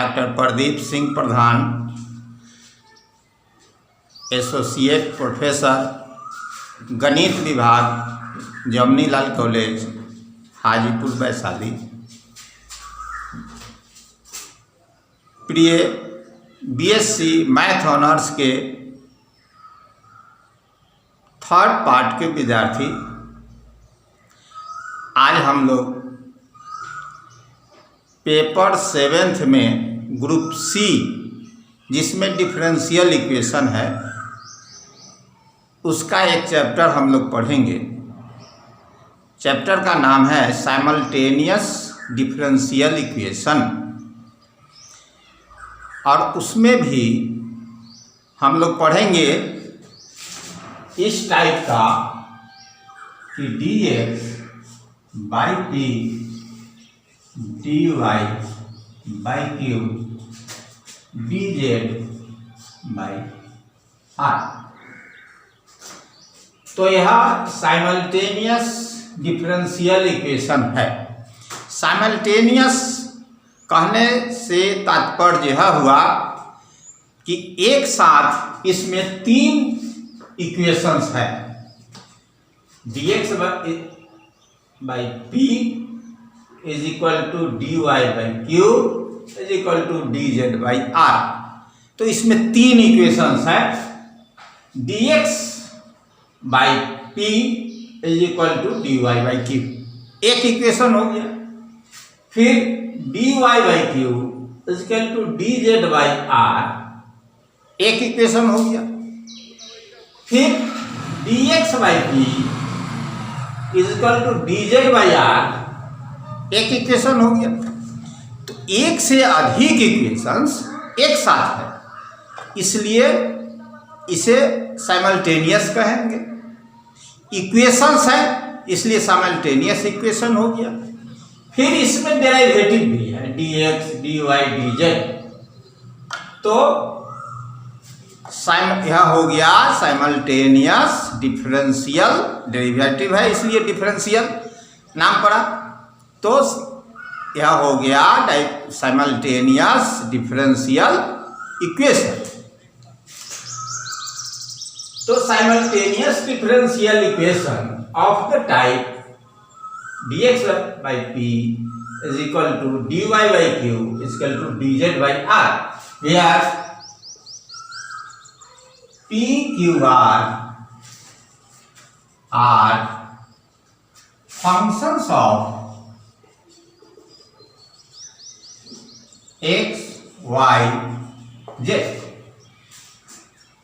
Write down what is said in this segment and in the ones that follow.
Doctor Pradeep Singh प्रधान, associate professor गणित विभाग, जमनीलाल college, Hajipur Vaishali. प्रिय बीएससी मैथ ऑनर्स के थर्ड पार्ट के विद्यार्थी, आज हम लोग पेपर 7th में ग्रुप सी, जिसमें डिफरेंशियल इक्वेशन है, उसका एक चैप्टर हम लोग पढ़ेंगे। चैप्टर का नाम है साइमल्टेनियस डिफरेंशियल इक्वेशन, और उसमें भी हम लोग पढ़ेंगे इस टाइप का कि dx by T dy by Q dz by r। तो यह साइमल्टेनियस डिफरेंशियल इक्वेशन है। साइमल्टेनियस कहने से तात्पर्य यह हुआ कि एक साथ इसमें 3 इक्वेशंस है। dx by p is equal to dy by q is equal to dz by r। तो इसमें 3 इक्वेशंस है। dx by p is equal to dy by q, एक इक्वेशन हो गया। फिर dy by q is equal to dz by r, एक equation हो गया। फिर dx by p is equal to dz by r, एक इक्वेशन हो गया। तो एक से अधिक इक्वेशंस एक साथ है, इसलिए इसे साइमल्टेनियस कहेंगे। इक्वेशंस है इसलिए साइमल्टेनियस इक्वेशन हो गया। फिर इसमें डेरिवेटिव भी है, dx dy dz। तो यह हो गया साइमल्टेनियस डिफरेंशियल, डेरिवेटिव है इसलिए डिफरेंशियल नाम पड़ा। तो यह हो गया साइमल्टेनियस डिफरेंशियल इक्वेशन। तो simultaneous differential equation of the type dx by p is equal to dy by q is equal to dz by r, where p, q, r are functions of x, y, z।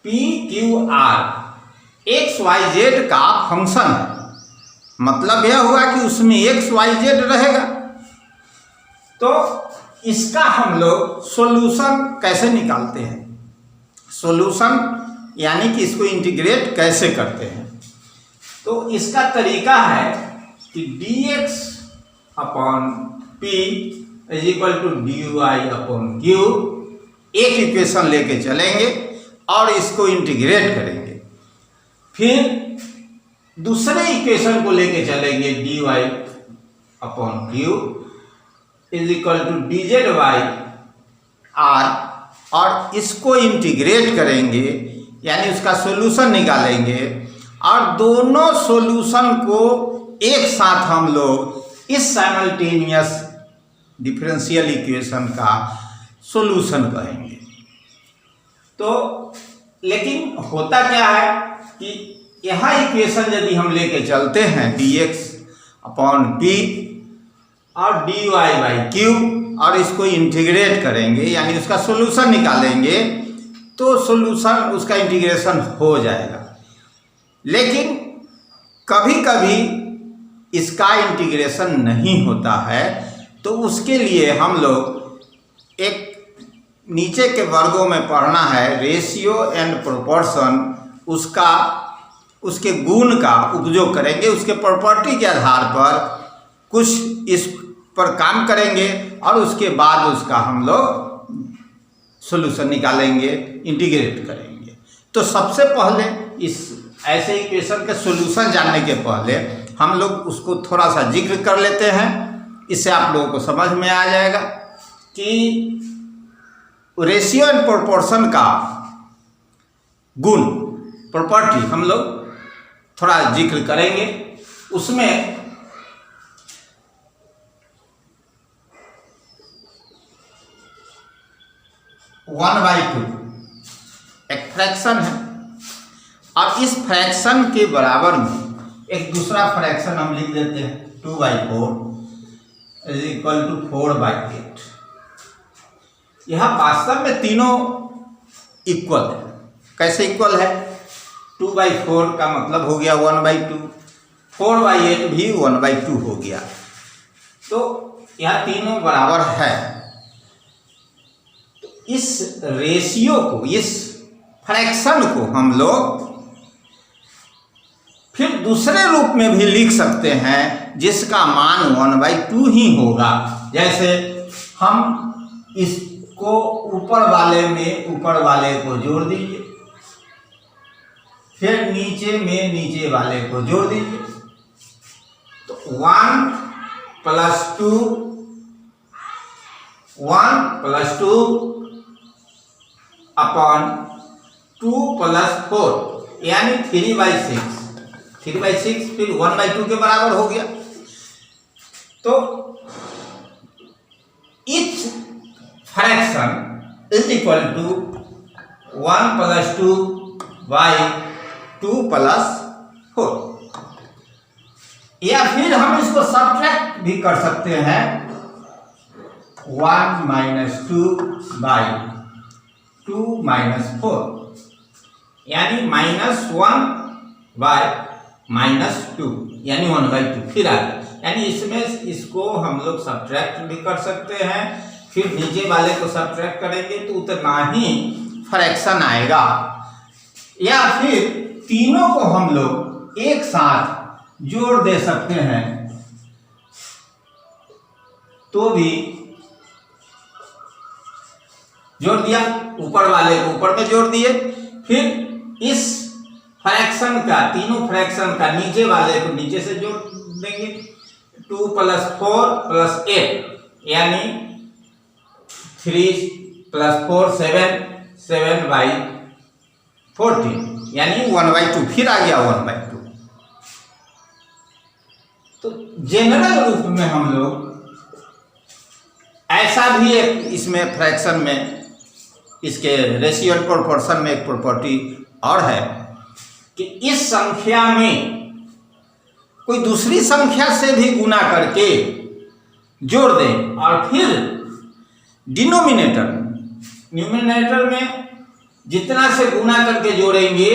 p, q, r x, y, z का function है। मतलब यह हुआ कि उसमें x, y, z रहेगा। तो इसका हम लोग सॉल्यूशन कैसे निकालते हैं, सॉल्यूशन यानी कि इसको इंटीग्रेट कैसे करते हैं। तो इसका तरीका है कि dx upon p is equal to dy upon q, एक इक्वेशन लेके चलेंगे और इसको इंटीग्रेट करेंगे। फिर दूसरे इक्वेशन को लेके चलेंगे dy upon q is equal to dz by r, और इसको इंटीग्रेट करेंगे यानी उसका सॉल्यूशन निकालेंगे, और दोनों सॉल्यूशन को एक साथ हम लोग इस साइमल्टेनियस डिफरेंशियल इक्वेशन का सॉल्यूशन कहेंगे। तो लेकिन होता क्या है कि यह इक्वेशन यदि हम लेके चलते हैं dx अपॉन p और dy बाई q, और इसको इंटीग्रेट करेंगे यानी उसका सॉल्यूशन निकालेंगे, तो सॉल्यूशन उसका इंटीग्रेशन हो जाएगा। लेकिन कभी कभी इसका इंटीग्रेशन नहीं होता है, तो उसके लिए हम लोग एक नीचे के वर्गों में पढ़ना है रेशियो एंड प्रोपोर्शन, उसके गुण का उपयोग करेंगे, उसके प्रॉपर्टी के आधार पर कुछ इस पर काम करेंगे, और उसके बाद उसका हम लोग सॉल्यूशन निकालेंगे, इंटीग्रेट करेंगे। तो सबसे पहले इस ऐसे इक्वेशन के सॉल्यूशन जानने के पहले हम लोग उसको थोड़ा सा जिक्र कर लेते हैं, इससे आप लोगों को समझ में आ जाएगा कि रेशियो एंड प्रोपोर्शन का गुण प्रॉपर्टी हम लोग थोड़ा जिक्र करेंगे। उसमें 1/2 एक फ्रैक्शन है और इस फ्रैक्शन के बराबर में एक दूसरा फ्रैक्शन हम लिख देते हैं 2/4 इज इक्वल टू 4/8। यह वास्तव में तीनों इक्वल है। कैसे इक्वल है? 2/4 का मतलब हो गया 1/2, 4/8 भी 1/2 हो गया। तो यह तीनों बराबर है। तो इस रेशियो को, इस फ्रैक्शन को हम लोग फिर दूसरे रूप में भी लिख सकते हैं जिसका मान 1/2 ही होगा। जैसे हम इसको ऊपर वाले को जोड़ दीजिए, फिर नीचे में नीचे वाले को जोड़ दीजिए, तो 1 + 2 अपॉन 2 + 4 यानी 3/6 फिर 1/2 के बराबर हो गया। तो each fraction is equal to 1 + 2/2 + 4। या फिर हम इसको सब्ट्रैक्ट भी कर सकते हैं 1 - 2/2 - 4 यानी -1/-2 यानी 1/2 फिर आ गया। यानी इसमें इसको हम लोग सब्ट्रैक्ट भी कर सकते हैं, फिर नीचे वाले को सब्ट्रैक्ट करेंगे तो उतना ही फ्रैक्शन आएगा। या फिर तीनों को हम लोग एक साथ जोड़ दे सकते हैं तो भी जोड़ दिया, ऊपर वाले को ऊपर में जोड़ दिए, फिर इस फ्रैक्शन का, तीनों फ्रैक्शन का नीचे वाले को नीचे से जोड़ देंगे। 2 + 4 + 8 यानी 3 + 4 7 7/14 यानी 1/2 फिर आ गया 1/2। तो जनरल रूप में हम लोग ऐसा भी एक इसमें फ्रैक्शन में, इसके रेशियो एंड प्रोपोर्शन में एक प्रॉपर्टी और है कि इस संख्या में कोई दूसरी संख्या से भी गुना करके जोड़ दें और फिर न्यूमिनेटर में जितना से गुना करके जोड़ेंगे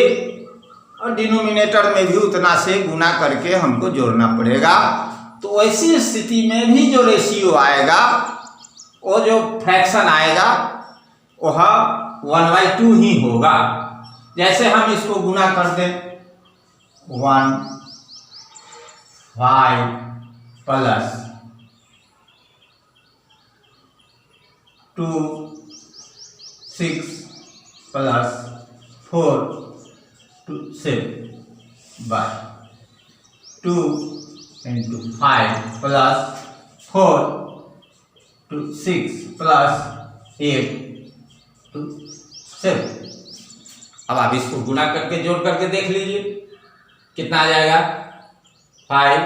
और डिनोमिनेटर में भी उतना से गुना करके हमको जोड़ना पड़ेगा। तो ऐसी स्थिति में भी जो रेशियो आएगा, वो जो फ्रैक्शन आएगा वह 1/2 ही होगा। जैसे हम इसको गुना कर दें 1 5 + 2 6 + 4 7/2 × 5 + 4 6 + 8 7। अब आप इसको गुना करके जोड़ करके देख लीजिए कितना आ जाएगा। 5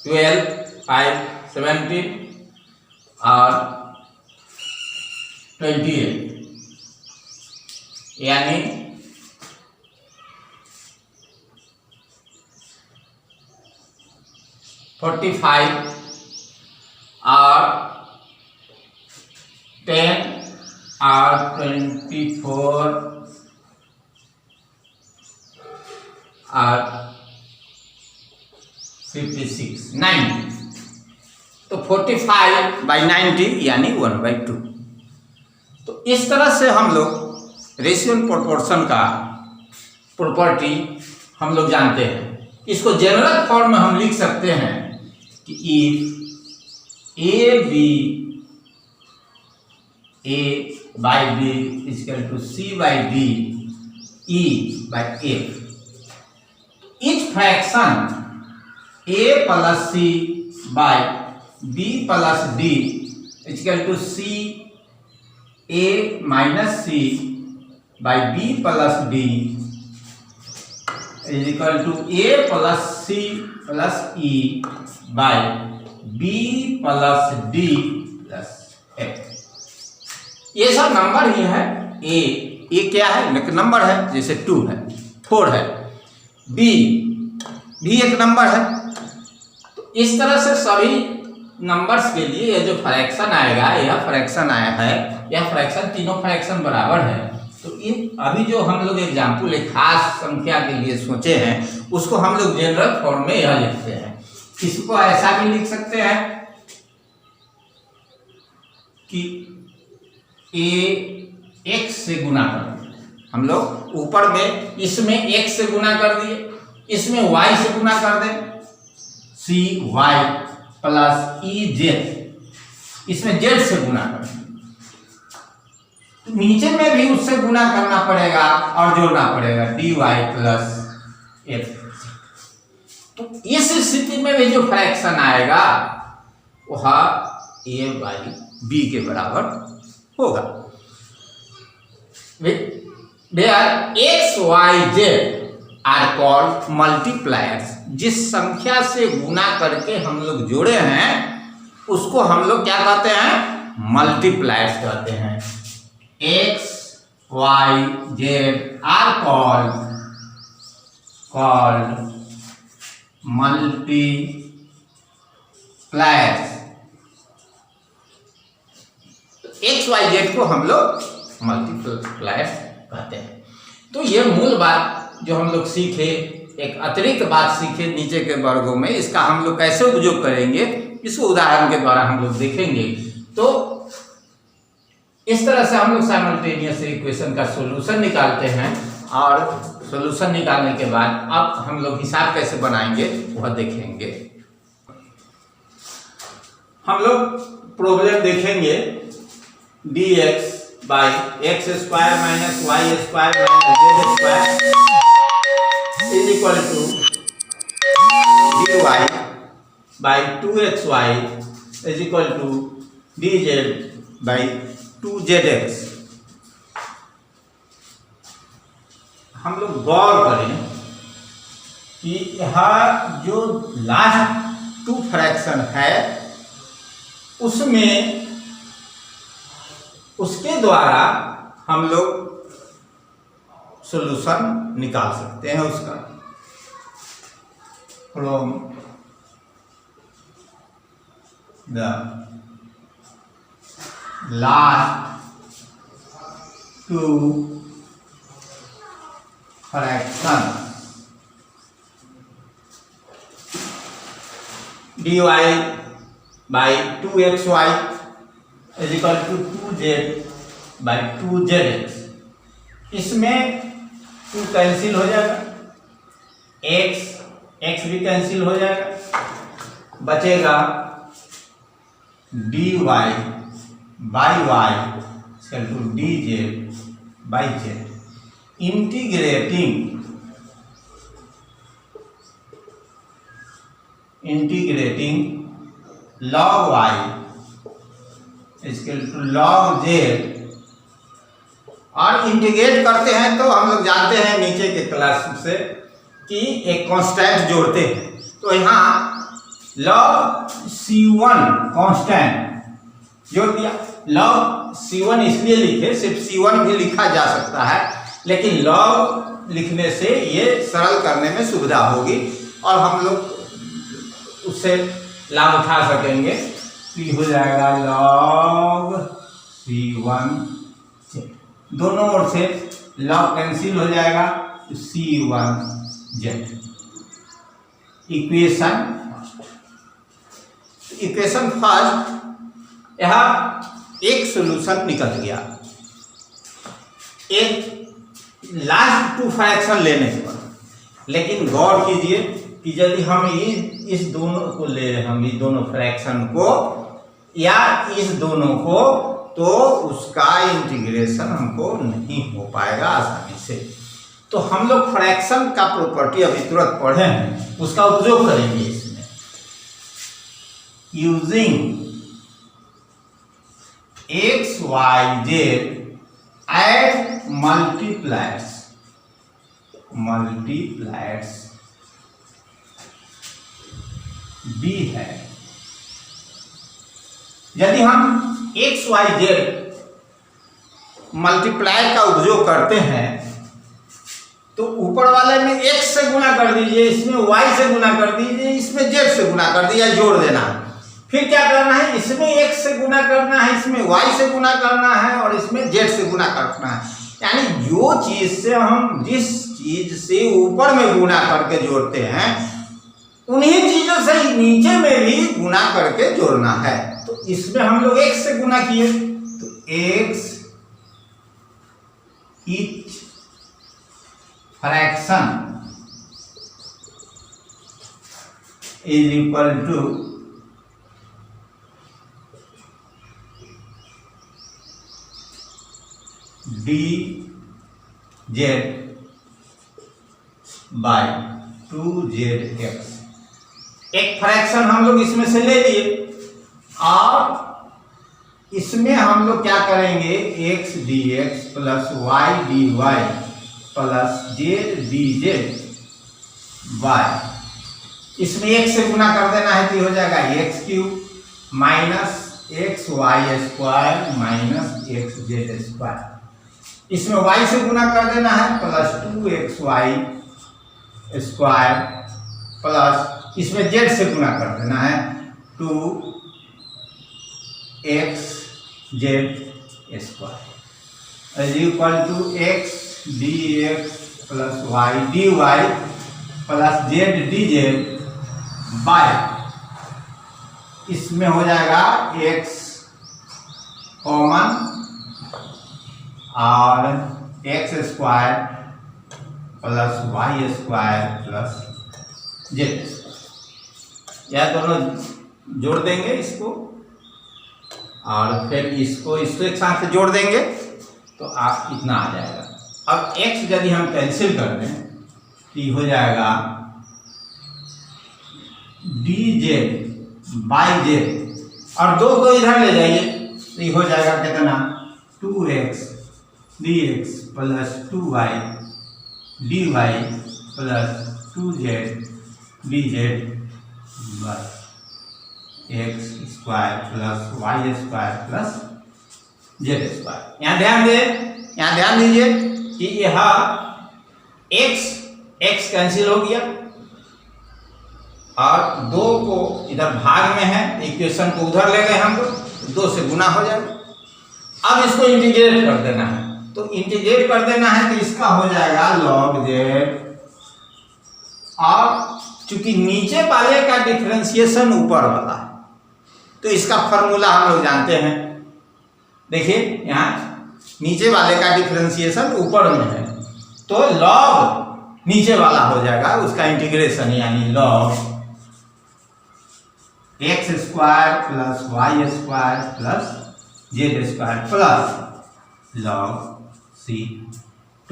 12 5 17 और 28 यानी 45 और 10 और 24 और 56 90। तो 45/90 यानी 1/2। तो इस तरह से हम लोग रेशियो एंड प्रोपोर्शन का प्रॉपर्टी हम लोग जानते हैं। इसको जनरल फॉर्म में हम लिख सकते हैं कि if A/B = C/D E/F, each fraction A + C/B + D equal to C A minus C by B plus D is equal to A plus C plus E by B plus D plus F. ये सब number ही है। ए क्या है? एक number है, जैसे 2 है, 4 है। बी भी एक नंबर है। तो इस तरह से सभी नंबर्स के लिए ये जो फ्रैक्शन आएगा, यह फ्रैक्शन आया है, यह फ्रैक्शन तीनों फ्रैक्शन बराबर है। तो ये अभी जो हम लोग एग्जाम्पल एक खास संख्या के लिए सोचे हैं, उसको हम लोग जनरल फॉर्म में यह लिखते हैं। इसको ऐसा भी लिख सकते हैं कि ए एक्स से गुना कर दिए। हम लोग ऊपर में इसमें एक्स से गुना कर दिए, इसमें वाई से गुना कर दें, सी वाई प्लस ई जेड, इसमें जेड से गुना कर दें। तो नीचे में भी उससे गुना करना पड़ेगा और जोड़ना पड़ेगा, डी वाई प्लस एफ। तो इस स्थिति में भी जो फ्रैक्शन आएगा वह ए बाई बी के बराबर होगा। Where x y z are called multipliers. जिस संख्या से गुना करके हम लोग जोड़े हैं उसको हम लोग क्या कहते हैं? मल्टीप्लायर्स कहते हैं। X y z are called multipliers. X y z को हम लोग मल्टीप्लायर्स कहते हैं। तो ये मूल बात जो हम लोग सीखे, एक अतिरिक्त बात सीखे नीचे के वर्गों में, इसका हम लोग कैसे उपयोग करेंगे इसको उदाहरण के द्वारा हम लोग देखेंगे। तो इस तरह से हम लोग साइमल्टेनियस इक्वेशन का सॉल्यूशन निकालते हैं और सॉल्यूशन निकालने के बाद अब हम लोग हिसाब कैसे बनाएंगे वह देखेंगे। हम लोग प्रॉब्लम देखेंगे dx by x square minus y square minus z square is equal to dy by 2xy is equal to dz by 2zx। हम लोग गौर करें कि यहाँ जो लास्ट 2 फ्रैक्शन है उसमें उसके द्वारा हम लोग सॉल्यूशन निकाल सकते हैं उसका। From the last 2 fraction dy by 2xy is equal to 2z by 2zx। इसमें 2 कैंसिल हो जाएगा, x भी कैंसिल हो जाएगा, बचेगा dy by y equal to dz by z। Integrating log y equal to log z। और integrate करते हैं तो हम लोग जानते हैं नीचे के क्लास से कि एक कांस्टेंट जोड़ते हैं। तो यहाँ log c1 कांस्टेंट जोड़ दिया। log c1 इसलिए लिखे, सिर्फ c1 भी लिखा जा सकता है, लेकिन log लिखने से ये सरल करने में सुविधा होगी और हम लोग उससे लाभ उठा सकेंगे। तो हो जाएगा log c1 z। दोनों ओर से log कैंसिल हो जाएगा तो c1 z। इक्वेशन फर्स्ट, यहाँ एक सॉल्यूशन निकल गया एक लास्ट 2 फ्रैक्शन लेने पर। लेकिन गौर कीजिए कि यदि हम इस दोनों को ले रहे, हम इस दोनों फ्रैक्शन को या इस दोनों को, तो उसका इंटीग्रेशन हमको नहीं हो पाएगा आसानी से। तो हम लोग फ्रैक्शन का प्रॉपर्टी अभी तुरंत पढ़े हैं, उसका उपयोग करेंगे इसमें। Using x y z at multipliers बी है। यदि हम एक्स वाई जेड मल्टीप्लाई का उपयोग करते हैं तो ऊपर वाले में x से गुना कर दीजिए, इसमें y से गुना कर दीजिए, इसमें z से गुना कर दीजिए, जोड़ देना। फिर क्या करना है, इसमें x से गुना करना है, इसमें y से गुना करना है और इसमें z से गुना करना है। यानी जो चीज से हम जिस चीज से ऊपर में गुना करके जोड़ते हैं उन्हीं चीजों से नीचे में भी गुना करके जोड़ना है। तो इसमें हम लोग x से गुना किए तो x each fraction is equal to dz by 2zx। एक फ्रैक्शन हम लोग इसमें से ले लिए और इसमें हम लोग क्या करेंगे, x dx plus y dy plus z d z y, इसमें एक से गुना कर देना है तो हो जाएगा x cube minus x y square minus x z square. इसमें y से गुना कर देना है प्लस 2xy स्क्वायर प्लस इसमें z से गुना कर देना है 2x z square is equal to x dx plus y dy plus z dz by, इसमें हो जाएगा x कॉमन और x square plus y square plus z square. यह दोनों जोड़ देंगे इसको और फिर इसको एक साथ से जोड़ देंगे तो आप इतना आ जाएगा। अब x यदि हम कैंसिल कर दें तो ये हो जाएगा dz बाई z और दो को इधर ले जाइए तो ये हो जाएगा कितना 2x dx plus 2y dy plus 2z dz by x square plus y square plus z square. यहाँ ध्यान दीजिए कि यह x कैंसिल हो गया और दो को इधर भाग में है, इक्वेशन को उधर ले गए हम लोग, दो से गुना हो जाएगा। अब इसको इंटीग्रेट कर देना है, तो इंटीग्रेट कर देना है तो इसका हो जाएगा log z और चूंकि नीचे वाले का डिफरेंशिएशन ऊपर वाला है तो इसका फॉर्मूला हम लोग जानते हैं। देखिए यहाँ नीचे वाले का डिफरेंशिएशन ऊपर में है तो log नीचे वाला हो जाएगा उसका इंटीग्रेशन, यानी log x square plus y square plus z square plus log c2।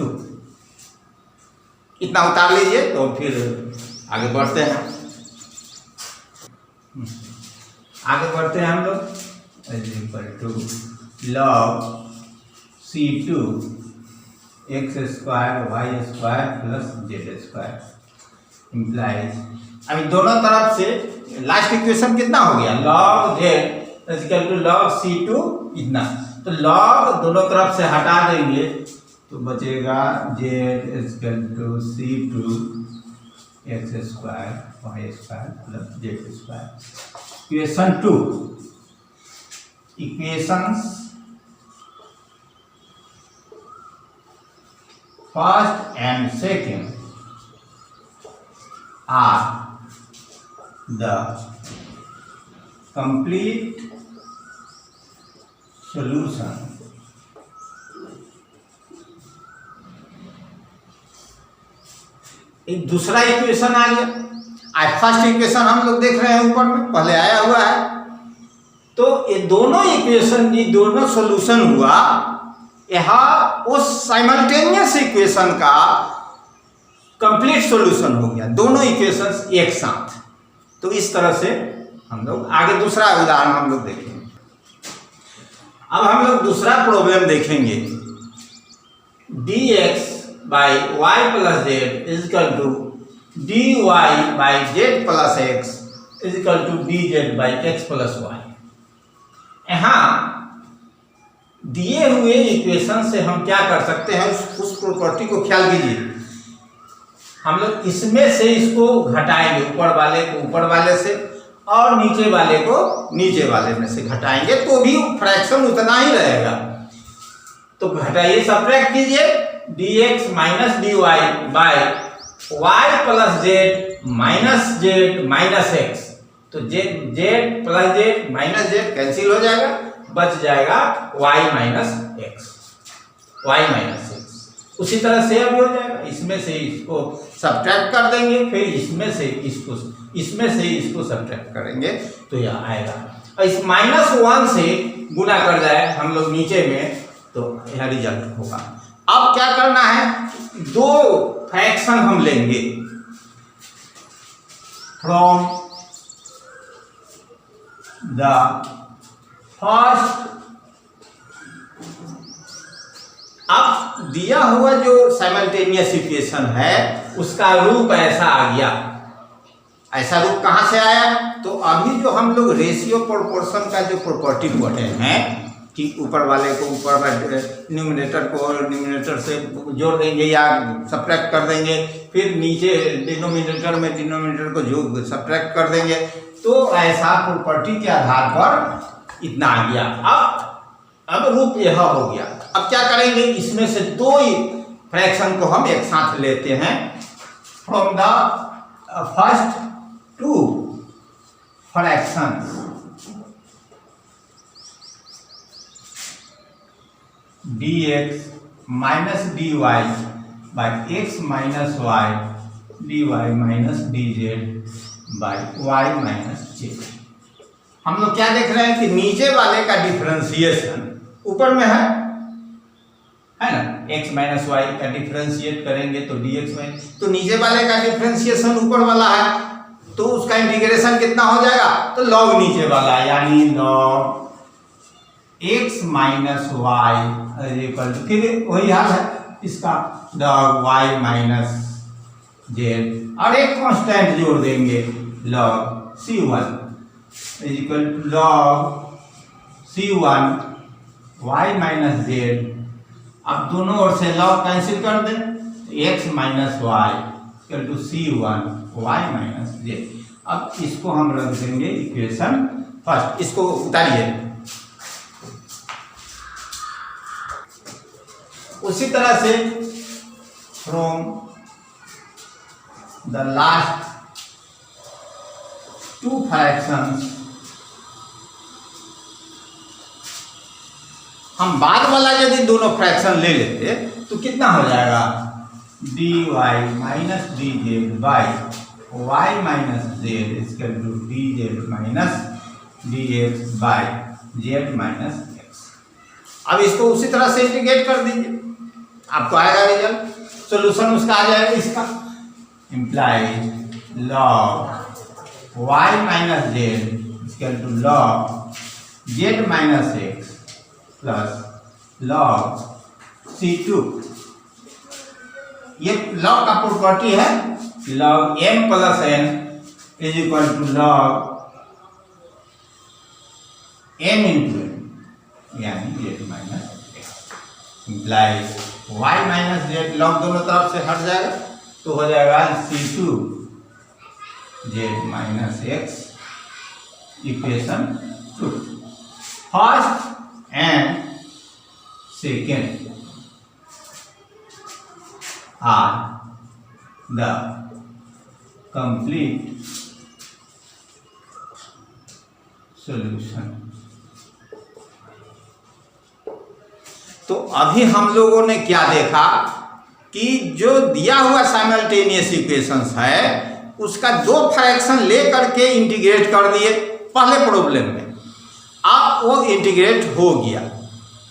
इतना उतार लीजिए तो फिर आगे बढ़ते हैं हम लोग equal to log c2 x square y square plus z square implies. अभी दोनों तरफ से लास्ट इक्वेशन कितना हो गया, log z equal to log c2 इतना, तो log दोनों तरफ से हटा देंगे तो बचेगा z equal to c2 x square y square plus z square. Equation 2, equations first and second are the complete solution एक दूसरा इक्वेशन आ गया। आज फर्स्ट इक्वेशन हम लोग देख रहे हैं ऊपर में पहले आया हुआ है, तो ये दोनों इक्वेशन जी दोनों सॉल्यूशन हुआ, यह उस साइमल्टेनियस इक्वेशन का कंप्लीट सॉल्यूशन हो गया, दोनों इक्वेशंस एक साथ। तो इस तरह से हम लोग आगे दूसरा उदाहरण हम लोग देखेंगे। अब हम लोग दूसरा प्रॉब्लम देखेंगे। dx by y plus z is equal to dy by z plus x is equal to dz by x plus y. यहाँ दिए हुए इक्वेशन से हम क्या कर सकते हैं, उस प्रॉपर्टी को ख्याल कीजिए। हम लोग इसमें से इसको घटाएंगे, ऊपर वाले को ऊपर वाले से और नीचे वाले को नीचे वाले में से घटाएंगे तो भी फ्रैक्शन उतना ही रहेगा। तो घटाइए, सब्ट्रैक्ट कीजिए, dx minus dy by y plus z minus x. तो z plus z minus z cancel हो जाएगा, बच जाएगा y माइनस एक्स। उसी तरह से अब हो जाएगा, इसमें से इसको सब्ट्रैक्ट कर देंगे, फिर इसमें से इसको सब्ट्रैक्ट करेंगे तो यह आएगा। और इस -1 से गुना कर जाए हम लोग नीचे में तो यह रिजल्ट होगा। अब क्या करना है, दो फ्रैक्शन हम लेंगे फ्रॉम द फर्स्ट। अब दिया हुआ जो साइमल्टेनियस इक्वेशन है उसका रूप ऐसा आ गया। ऐसा रूप कहां से आया, तो अभी जो हम लोग रेशियो प्रोपोर्शन का जो प्रॉपर्टी पढ़े हैं कि ऊपर वाले को ऊपर, न्यूमरेटर को न्यूमरेटर से जोड़ देंगे या सब्ट्रैक्ट कर देंगे, फिर नीचे डिनोमिनेटर को जो सब्ट्रैक्ट कर देंगे, तो ऐसा प्रॉपर्टी के आधार पर इतना आ गया। अब रूप यह हो गया। अब क्या करेंगे, इसमें से दो ही फ्रैक्शन को हम एक साथ लेते हैं from the first two fractions dx minus dy by x minus y dy minus dz by y minus z. हम लोग क्या देख रहे हैं कि नीचे वाले का डिफरेंशिएशन ऊपर में है ना, x माइनस वाई का डिफरेंशिएट करेंगे तो dx माइनस, तो नीचे वाले का डिफरेंशिएशन ऊपर वाला है तो उसका इंटीग्रेशन कितना हो जाएगा, तो log नीचे वाला यानी log x minus y equal to, फिर वही हाल है इसका log y माइनस जेड और एक कांस्टेंट जोड़ देंगे log c1 equal to log c1 y minus z. अब दोनों ओर से log कैंसिल कर दें, x minus y equal to c1 y minus z. अब इसको हम रख देंगे इक्वेशन फर्स्ट, इसको उतारिए। उसी तरह से from the last two fractions हम बाद वाला यदि दोनों फ्रैक्शन ले लेते तो कितना हो जाएगा, dy minus d z by y minus z equal to dz minus dx by z minus x. अब इसको उसी तरह से इंटीग्रेट कर दीजिए, आपको आएगा रिजल्ट, सॉल्यूशन उसका आ जाएगा इसका, implies log y minus z equal to log z minus x plus log c2। ये log का प्रॉपर्टी है, log m plus n is equal to log m into n यानी z minus x implies y minus z, log दोनों तरफ से हट जाएगा तो हो जाएगा c2 z minus x equation 2। First and second are the complete solution. तो अभी हम लोगों ने क्या देखा कि जो दिया हुआ साइमल्टेनियस इक्वेशंस है उसका दो फ्रैक्शन लेकर के इंटीग्रेट कर दिए पहले प्रॉब्लम में। अब वो इंटीग्रेट हो गया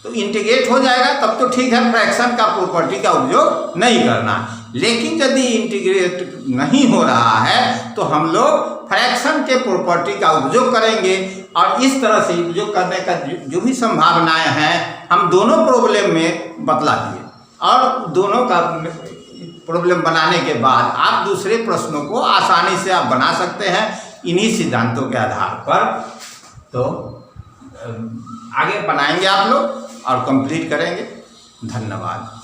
तो इंटीग्रेट हो जाएगा तब तो ठीक है, फ्रैक्शन का प्रॉपर्टी का उपयोग नहीं करना। लेकिन यदि इंटीग्रेट नहीं हो रहा है तो हम लोग फ्रैक्शन के प्रॉपर्टी का उपयोग करेंगे और इस तरह से उपयोग करने का जो भी संभावनाएं हैं हम दोनों प्रॉब्लम में बतला दिए, और दोनों का प्रॉब्लम बनाने के बाद आप दूसरे प्रश्नों को आसानी से आप बना सकते हैं इन्हीं सिद्धांतों के आधार पर। तो आगे बनाएंगे आप लोग और कंप्लीट करेंगे। धन्यवाद।